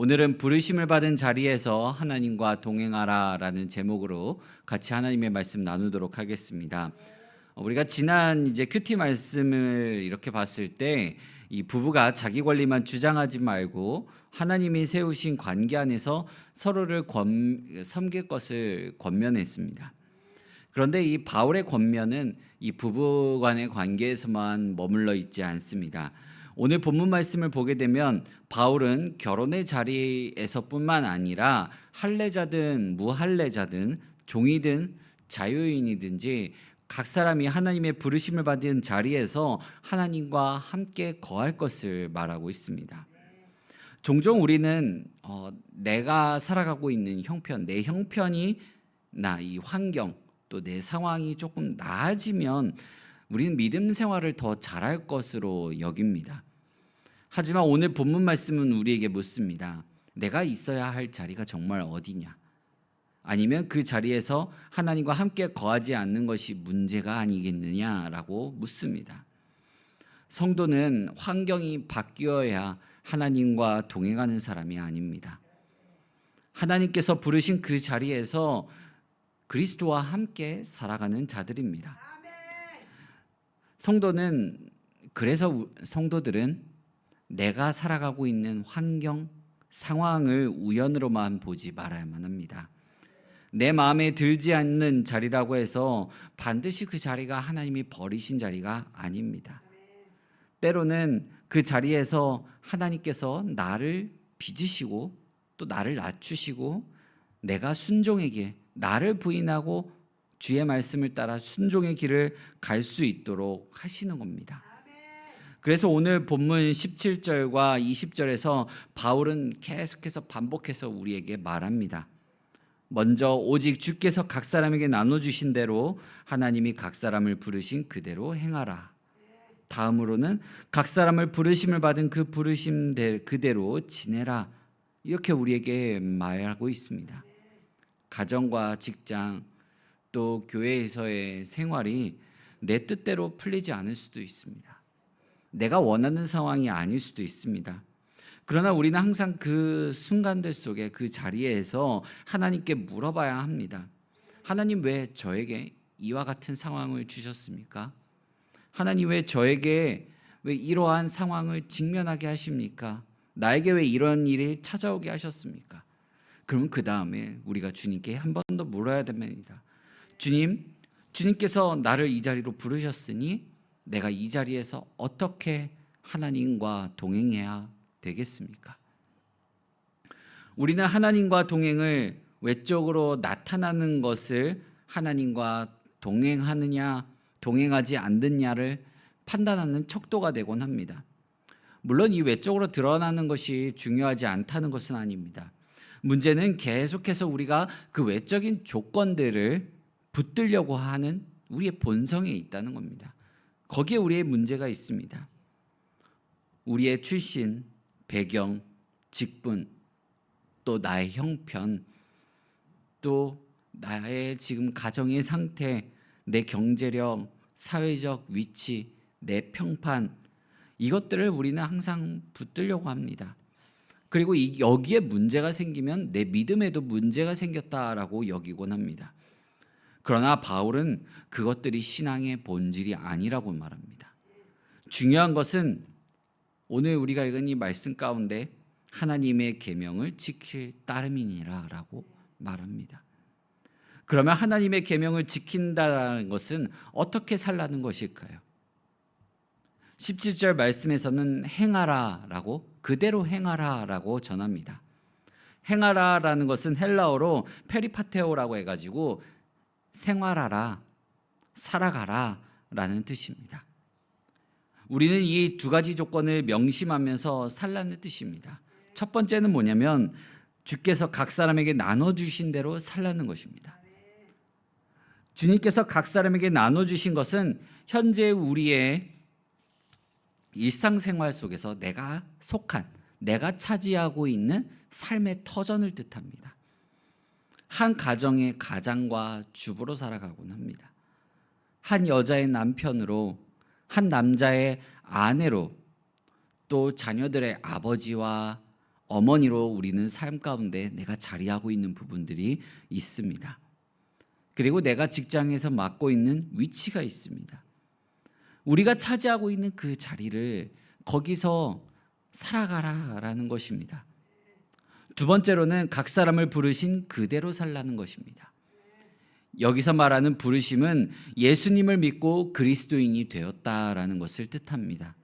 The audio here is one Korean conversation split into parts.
오늘은 부르심을 받은 자리에서 하나님과 동행하라라는 제목으로 같이 하나님의 말씀 나누도록 하겠습니다. 우리가 지난 큐티 말씀을 이렇게 봤을 때 이 부부가 자기 권리만 주장하지 말고 하나님이 세우신 관계 안에서 서로를 섬길 것을 권면했습니다. 그런데 이 바울의 권면은 이 부부 간의 관계에서만 머물러 있지 않습니다. 오늘 본문 말씀을 보게 되면 바울은 결혼의 자리에서뿐만 아니라 할례자든 무할례자든 종이든 자유인이든지 각 사람이 하나님의 부르심을 받은 자리에서 하나님과 함께 거할 것을 말하고 있습니다. 종종 우리는 내가 살아가고 있는 형편, 내 형편이 이 환경 또 내 상황이 조금 나아지면 우리는 믿음 생활을 더 잘할 것으로 여깁니다. 하지만 오늘 본문 말씀은 우리에게 묻습니다. 내가 있어야 할 자리가 정말 어디냐? 아니면 그 자리에서 하나님과 함께 거하지 않는 것이 문제가 아니겠느냐라고 묻습니다. 성도는 환경이 바뀌어야 하나님과 동행하는 사람이 아닙니다. 하나님께서 부르신 그 자리에서 그리스도와 함께 살아가는 자들입니다. 성도들은 내가 살아가고 있는 환경, 상황을 우연으로만 보지 말아야만 합니다. 내 마음에 들지 않는 자리라고 해서 반드시 그 자리가 하나님이 버리신 자리가 아닙니다. 때로는 그 자리에서 하나님께서 나를 빚으시고 또 나를 낮추시고 내가 순종에게 나를 부인하고 주의 말씀을 따라 순종의 길을 갈 수 있도록 하시는 겁니다. 그래서 오늘 본문 17절과 20절에서 바울은 계속해서 반복해서 우리에게 말합니다. 먼저 오직 주께서 각 사람에게 나눠주신 대로 하나님이 각 사람을 부르신 그대로 행하라. 다음으로는 각 사람을 부르심을 받은 그 부르심 그대로 지내라. 이렇게 우리에게 말하고 있습니다. 가정과 직장 또 교회에서의 생활이 내 뜻대로 풀리지 않을 수도 있습니다. 내가 원하는 상황이 아닐 수도 있습니다. 그러나 우리는 항상 그 순간들 속에 그 자리에서 하나님께 물어봐야 합니다. 하나님 왜 저에게 이와 같은 상황을 주셨습니까? 하나님 왜 저에게 왜 이러한 상황을 직면하게 하십니까? 나에게 왜 이런 일이 찾아오게 하셨습니까? 그러면 그 다음에 우리가 주님께 한 번 더 물어야 됩니다. 주님께서 나를 이 자리로 부르셨으니 내가 이 자리에서 어떻게 하나님과 동행해야 되겠습니까? 우리는 하나님과 동행을 외적으로 나타나는 것을 하나님과 동행하느냐 동행하지 않느냐를 판단하는 척도가 되곤 합니다. 물론 이 외적으로 드러나는 것이 중요하지 않다는 것은 아닙니다. 문제는 계속해서 우리가 그 외적인 조건들을 붙들려고 하는 우리의 본성에 있다는 겁니다. 거기에 우리의 문제가 있습니다. 우리의 출신, 배경, 직분, 또 나의 형편, 또 나의 지금 가정의 상태, 내 경제력, 사회적 위치, 내 평판, 이것들을 우리는 항상 붙들려고 합니다. 그리고 여기에 문제가 생기면 내 믿음에도 문제가 생겼다라고 여기곤 합니다. 그러나 바울은 그것들이 신앙의 본질이 아니라고 말합니다. 중요한 것은 오늘 우리가 읽은 이 말씀 가운데 하나님의 계명을 지킬 따름이니라라고 말합니다. 그러면 하나님의 계명을 지킨다는 것은 어떻게 살라는 것일까요? 17절 말씀에서는 행하라라고 그대로 행하라라고 전합니다. 행하라라는 것은 헬라어로 페리파테오라고 해가지고 생활하라, 살아가라라는 뜻입니다. 우리는 이 두 가지 조건을 명심하면서 살라는 뜻입니다. 첫 번째는 뭐냐면 주께서 각 사람에게 나눠주신 대로 살라는 것입니다. 주님께서 각 사람에게 나눠주신 것은 현재 우리의 일상생활 속에서 내가 속한, 내가 차지하고 있는 삶의 터전을 뜻합니다. 한 가정의 가장과 주부로 살아가곤 합니다. 한 여자의 남편으로, 한 남자의 아내로, 또 자녀들의 아버지와 어머니로 우리는 삶 가운데 내가 자리하고 있는 부분들이 있습니다. 그리고 내가 직장에서 맡고 있는 위치가 있습니다. 우리가 차지하고 있는 그 자리를 거기서 살아가라라는 것입니다. 두 번째로는 각 사람을 부르신 그대로 살라는 것입니다. 여기서 말하는 부르심은 예수님을 믿고 그리스도인이 되었다라는 것을 뜻합니다.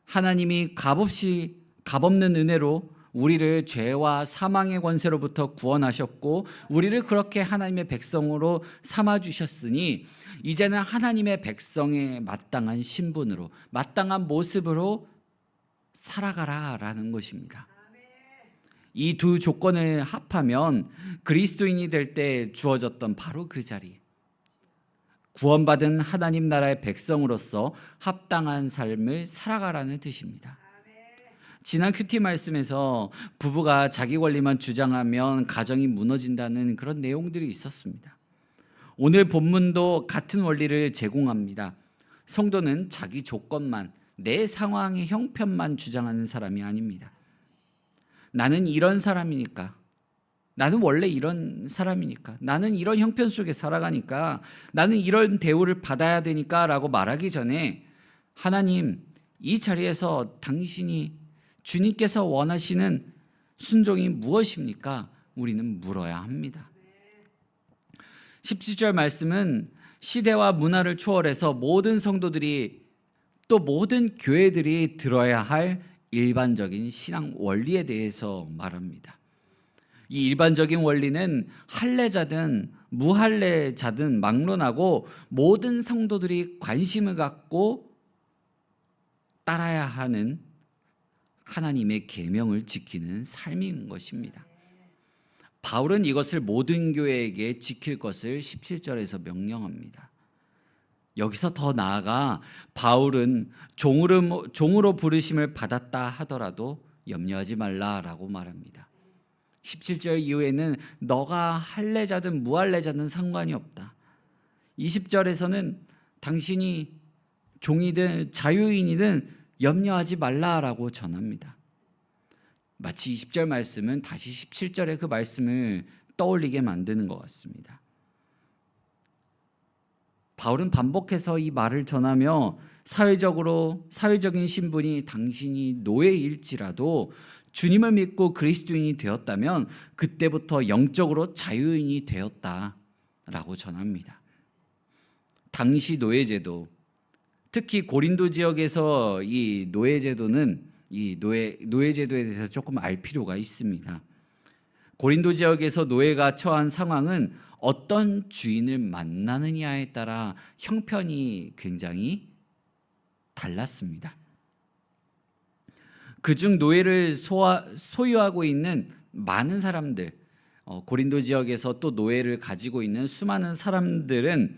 하나님이 값없는 은혜로 우리를 죄와 사망의 권세로부터 구원하셨고 우리를 그렇게 하나님의 백성으로 삼아주셨으니 이제는 하나님의 백성의 마땅한 신분으로 마땅한 모습으로 살아가라라는 것입니다. 이 두 조건을 합하면 그리스도인이 될 때 주어졌던 바로 그 자리, 구원받은 하나님 나라의 백성으로서 합당한 삶을 살아가라는 뜻입니다. 지난 큐티 말씀에서 부부가 자기 권리만 주장하면 가정이 무너진다는 그런 내용들이 있었습니다. 오늘 본문도 같은 원리를 제공합니다. 성도는 자기 조건만, 내 상황의 형편만 주장하는 사람이 아닙니다. 나는 이런 사람이니까, 나는 원래 이런 사람이니까, 나는 이런 형편 속에 살아가니까, 나는 이런 대우를 받아야 되니까 라고 말하기 전에 하나님, 이 자리에서 당신이 주님께서 원하시는 순종이 무엇입니까? 우리는 물어야 합니다. 17절 말씀은 시대와 문화를 초월해서 모든 성도들이 또 모든 교회들이 들어야 할 일반적인 신앙 원리에 대해서 말합니다. 이 일반적인 원리는 할례자든 무할례자든 막론하고 모든 성도들이 관심을 갖고 따라야 하는 하나님의 계명을 지키는 삶인 것입니다. 바울은 이것을 모든 교회에게 지킬 것을 17절에서 명령합니다. 여기서 더 나아가 바울은 종으로 부르심을 받았다 하더라도 염려하지 말라라고 말합니다. 17절 이후에는 너가 할례자든 무할례자든 상관이 없다. 20절에서는 당신이 종이든 자유인이든 염려하지 말라라고 전합니다. 마치 20절 말씀은 다시 17절의 그 말씀을 떠올리게 만드는 것 같습니다. 바울은 반복해서 이 말을 전하며 사회적인 신분이 당신이 노예일지라도 주님을 믿고 그리스도인이 되었다면 그때부터 영적으로 자유인이 되었다라고 전합니다. 당시 노예제도, 특히 고린도 지역에서 이 노예제도는 이 노예제도에 대해서 조금 알 필요가 있습니다. 고린도 지역에서 노예가 처한 상황은 어떤 주인을 만나느냐에 따라 형편이 굉장히 달랐습니다. 그중 노예를 소유하고 있는 많은 사람들, 고린도 지역에서 또 노예를 가지고 있는 수많은 사람들은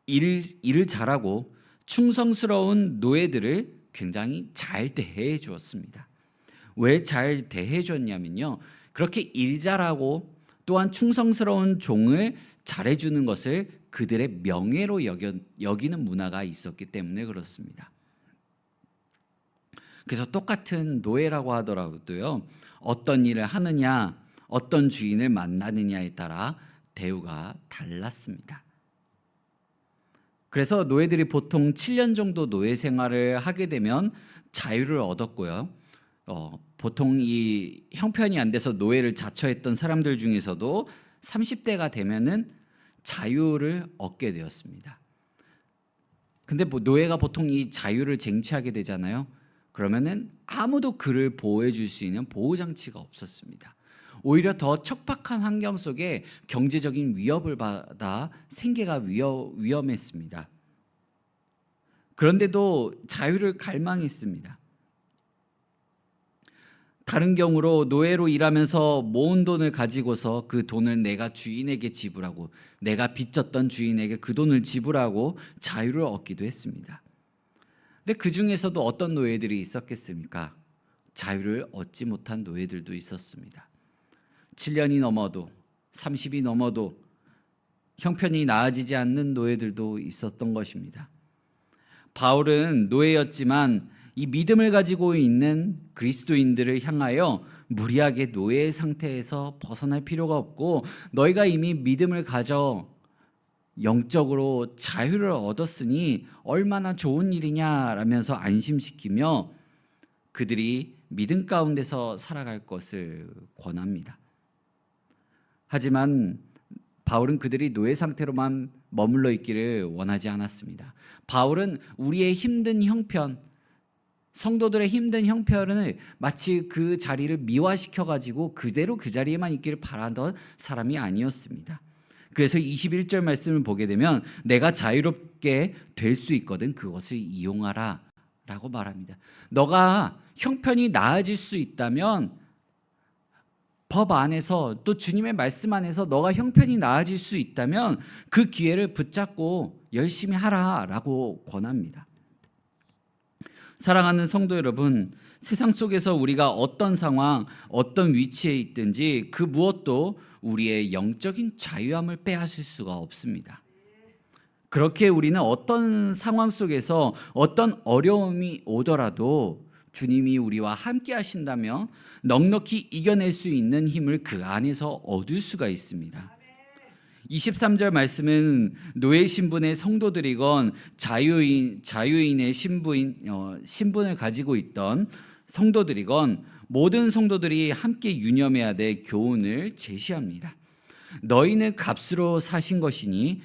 일을 잘하고 충성스러운 노예들을 굉장히 잘 대해 주었습니다. 왜 잘 대해 줬냐면요, 그렇게 일 잘하고 또한 충성스러운 종을 잘해주는 것을 그들의 명예로 여기는 문화가 있었기 때문에 그렇습니다. 그래서 똑같은 노예라고 하더라도요, 어떤 일을 하느냐, 어떤 주인을 만나느냐에 따라 대우가 달랐습니다. 그래서 노예들이 보통 7년 정도 노예 생활을 하게 되면 자유를 얻었고요. 보통 이 형편이 안 돼서 노예를 자처했던 사람들 중에서도 30대가 되면은 자유를 얻게 되었습니다. 근데 노예가 보통 이 자유를 쟁취하게 되잖아요. 그러면은 아무도 그를 보호해 줄 수 있는 보호 장치가 없었습니다. 오히려 더 척박한 환경 속에 경제적인 위협을 받아 생계가 위험했습니다. 그런데도 자유를 갈망했습니다. 다른 경우로 노예로 일하면서 모은 돈을 가지고서 그 돈을 내가 주인에게 지불하고 내가 빚졌던 주인에게 그 돈을 지불하고 자유를 얻기도 했습니다. 근데 그 중에서도 어떤 노예들이 있었겠습니까? 자유를 얻지 못한 노예들도 있었습니다. 7년이 넘어도 30이 넘어도 형편이 나아지지 않는 노예들도 있었던 것입니다. 바울은 노예였지만 이 믿음을 가지고 있는 그리스도인들을 향하여 무리하게 노예의 상태에서 벗어날 필요가 없고, 너희가 이미 믿음을 가져 영적으로 자유를 얻었으니 얼마나 좋은 일이냐라면서 안심시키며 그들이 믿음 가운데서 살아갈 것을 권합니다. 하지만 바울은 그들이 노예 상태로만 머물러 있기를 원하지 않았습니다. 바울은 우리의 힘든 형편, 성도들의 힘든 형편을 마치 그 자리를 미화시켜 가지고 그대로 그 자리에만 있기를 바라던 사람이 아니었습니다. 그래서 21절 말씀을 보게 되면 내가 자유롭게 될 수 있거든 그것을 이용하라 라고 말합니다. 너가 형편이 나아질 수 있다면, 법 안에서 또 주님의 말씀 안에서 너가 형편이 나아질 수 있다면 그 기회를 붙잡고 열심히 하라라고 권합니다. 사랑하는 성도 여러분, 세상 속에서 우리가 어떤 상황, 어떤 위치에 있든지 그 무엇도 우리의 영적인 자유함을 빼앗을 수가 없습니다. 그렇게 우리는 어떤 상황 속에서 어떤 어려움이 오더라도 주님이 우리와 함께 하신다면 넉넉히 이겨낼 수 있는 힘을 그 안에서 얻을 수가 있습니다. 23절 말씀은 노예 신분의 성도들이건 자유인의 신분을 가지고 있던 성도들이건 모든 성도들이 함께 유념해야 될 교훈을 제시합니다. 너희는 값으로 사신 것이니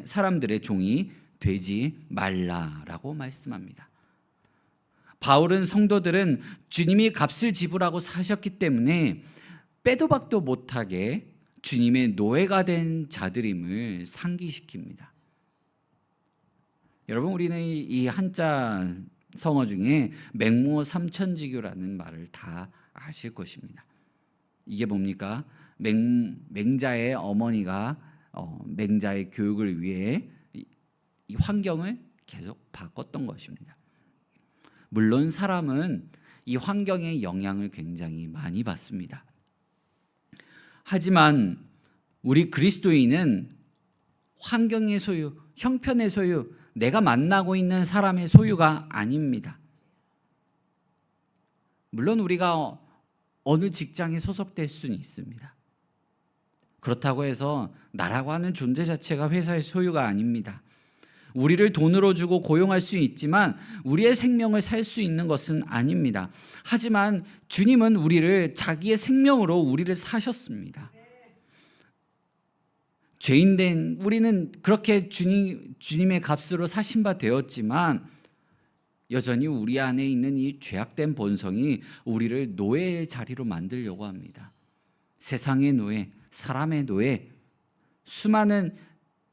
사람들의 종이 되지 말라라고 말씀합니다. 바울은 성도들은 주님이 값을 지불하고 사셨기 때문에 빼도 박도 못하게 주님의 노예가 된 자들임을 상기시킵니다. 여러분, 우리는 이 한자 성어 중에 맹모 삼천지교라는 말을 다 아실 것입니다. 이게 뭡니까? 맹자의 어머니가 맹자의 교육을 위해 이 환경을 계속 바꿨던 것입니다. 물론 사람은 이 환경의 영향을 굉장히 많이 받습니다. 하지만 우리 그리스도인은 환경의 소유, 형편의 소유, 내가 만나고 있는 사람의 소유가 아닙니다. 물론 우리가 어느 직장에 소속될 수는 있습니다. 그렇다고 해서 나라고 하는 존재 자체가 회사의 소유가 아닙니다. 우리를 돈으로 주고 고용할 수 있지만 우리의 생명을 살 수 있는 것은 아닙니다. 하지만 주님은 우리를 자기의 생명으로 우리를 사셨습니다. 죄인된 우리는 그렇게 주님의 값으로 사신 바 되었지만 여전히 우리 안에 있는 이 죄악된 본성이 우리를 노예의 자리로 만들려고 합니다. 세상의 노예, 사람의 노예, 수많은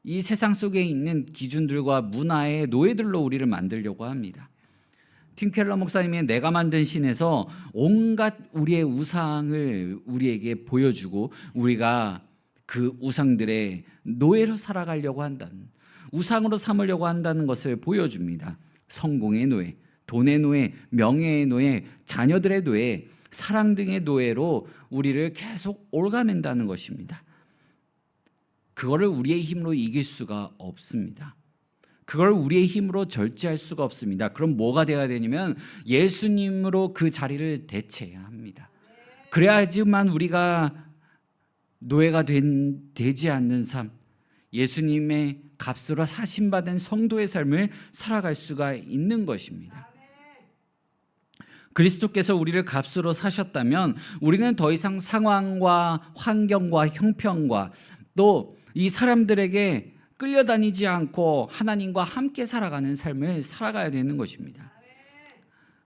이 세상 속에 있는 기준들과 문화의 노예들로 우리를 만들려고 합니다. 팀 켈러 목사님의 내가 만든 신에서 온갖 우리의 우상을 우리에게 보여주고 우리가 그 우상들의 노예로 살아가려고 한다는, 우상으로 삼으려고 한다는 것을 보여줍니다. 성공의 노예, 돈의 노예, 명예의 노예, 자녀들의 노예, 사랑 등의 노예로 우리를 계속 옭아맨다는 것입니다. 그거를 우리의 힘으로 이길 수가 없습니다. 그걸 우리의 힘으로 절제할 수가 없습니다. 그럼 뭐가 되어야 되냐면 예수님으로 그 자리를 대체해야 합니다. 그래야지만 우리가 노예가 되지 않는 삶, 예수님의 값으로 사신받은 성도의 삶을 살아갈 수가 있는 것입니다. 그리스도께서 우리를 값으로 사셨다면 우리는 더 이상 상황과 환경과 형편과 또 이 사람들에게 끌려다니지 않고 하나님과 함께 살아가는 삶을 살아가야 되는 것입니다.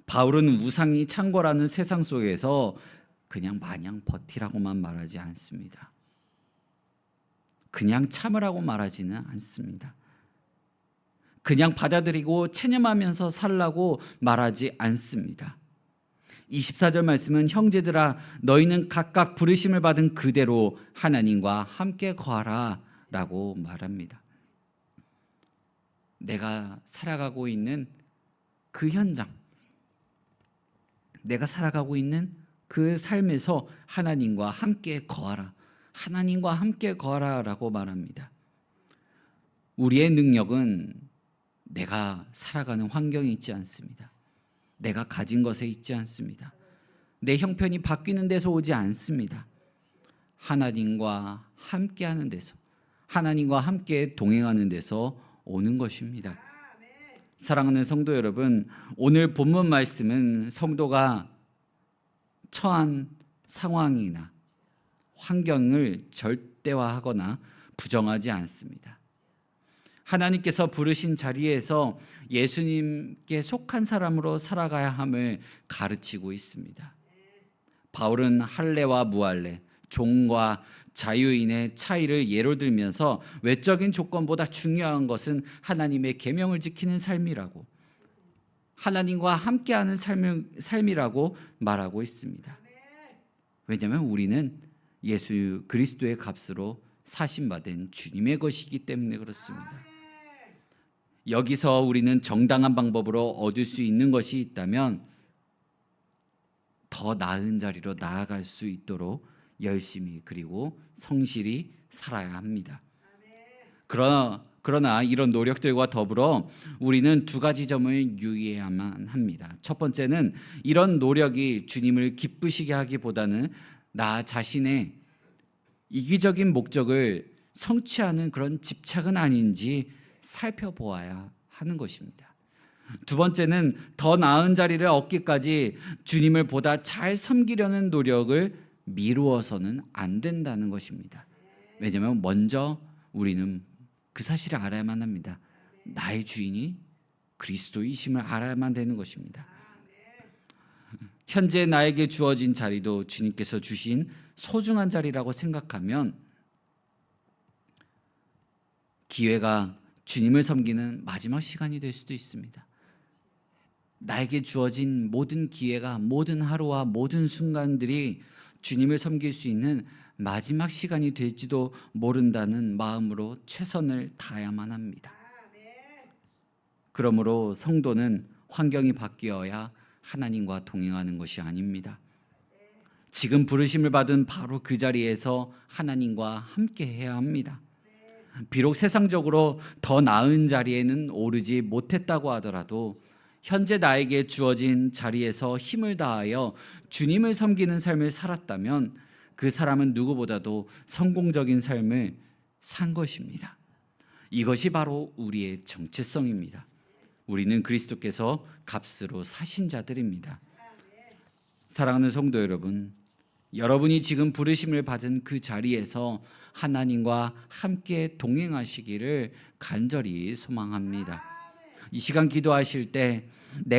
바울은 우상이 창궐하는 세상 속에서 그냥 마냥 버티라고만 말하지 않습니다. 그냥 참으라고 말하지는 않습니다. 그냥 받아들이고 체념하면서 살라고 말하지 않습니다. 24절 말씀은 형제들아 너희는 각각 부르심을 받은 그대로 하나님과 함께 거하라 라고 말합니다. 내가 살아가고 있는 그 현장, 내가 살아가고 있는 그 삶에서 하나님과 함께 거하라, 하나님과 함께 거하라 라고 말합니다. 우리의 능력은 내가 살아가는 환경에 있지 않습니다. 내가 가진 것에 있지 않습니다. 내 형편이 바뀌는 데서 오지 않습니다. 하나님과 함께하는 데서, 하나님과 함께 동행하는 데서 오는 것입니다. 사랑하는 성도 여러분, 오늘 본문 말씀은 성도가 처한 상황이나 환경을 절대화하거나 부정하지 않습니다. 하나님께서 부르신 자리에서 예수님께 속한 사람으로 살아가야 함을 가르치고 있습니다. 바울은 할례와 무할례, 종과 자유인의 차이를 예로 들면서 외적인 조건보다 중요한 것은 하나님의 계명을 지키는 삶이라고, 하나님과 함께하는 삶이라고 말하고 있습니다. 왜냐하면 우리는 예수 그리스도의 값으로 사심받은 주님의 것이기 때문에 그렇습니다. 여기서 우리는 정당한 방법으로 얻을 수 있는 것이 있다면 더 나은 자리로 나아갈 수 있도록 열심히 그리고 성실히 살아야 합니다. 그러나 이런 노력들과 더불어 우리는 두 가지 점을 유의해야만 합니다. 첫 번째는 이런 노력이 주님을 기쁘시게 하기보다는 나 자신의 이기적인 목적을 성취하는 그런 집착은 아닌지 살펴보아야 하는 것입니다. 두 번째는 더 나은 자리를 얻기까지 주님을 보다 잘 섬기려는 노력을 미루어서는 안 된다는 것입니다. 왜냐하면 먼저 우리는 그 사실을 알아야만 합니다. 나의 주인이 그리스도이심을 알아야만 되는 것입니다. 현재 나에게 주어진 자리도 주님께서 주신 소중한 자리라고 생각하면 기회가 주님을 섬기는 마지막 시간이 될 수도 있습니다. 나에게 주어진 모든 기회가, 모든 하루와 모든 순간들이 주님을 섬길 수 있는 마지막 시간이 될지도 모른다는 마음으로 최선을 다해야만 합니다. 그러므로 성도는 환경이 바뀌어야 하나님과 동행하는 것이 아닙니다. 지금 부르심을 받은 바로 그 자리에서 하나님과 함께 해야 합니다. 비록 세상적으로 더 나은 자리에는 오르지 못했다고 하더라도 현재 나에게 주어진 자리에서 힘을 다하여 주님을 섬기는 삶을 살았다면 그 사람은 누구보다도 성공적인 삶을 산 것입니다. 이것이 바로 우리의 정체성입니다. 우리는 그리스도께서 값으로 사신 자들입니다. 사랑하는 성도 여러분, 여러분이 지금 부르심을 받은 그 자리에서 하나님과 함께 동행하시기를 간절히 소망합니다. 이 시간 기도하실 때 내가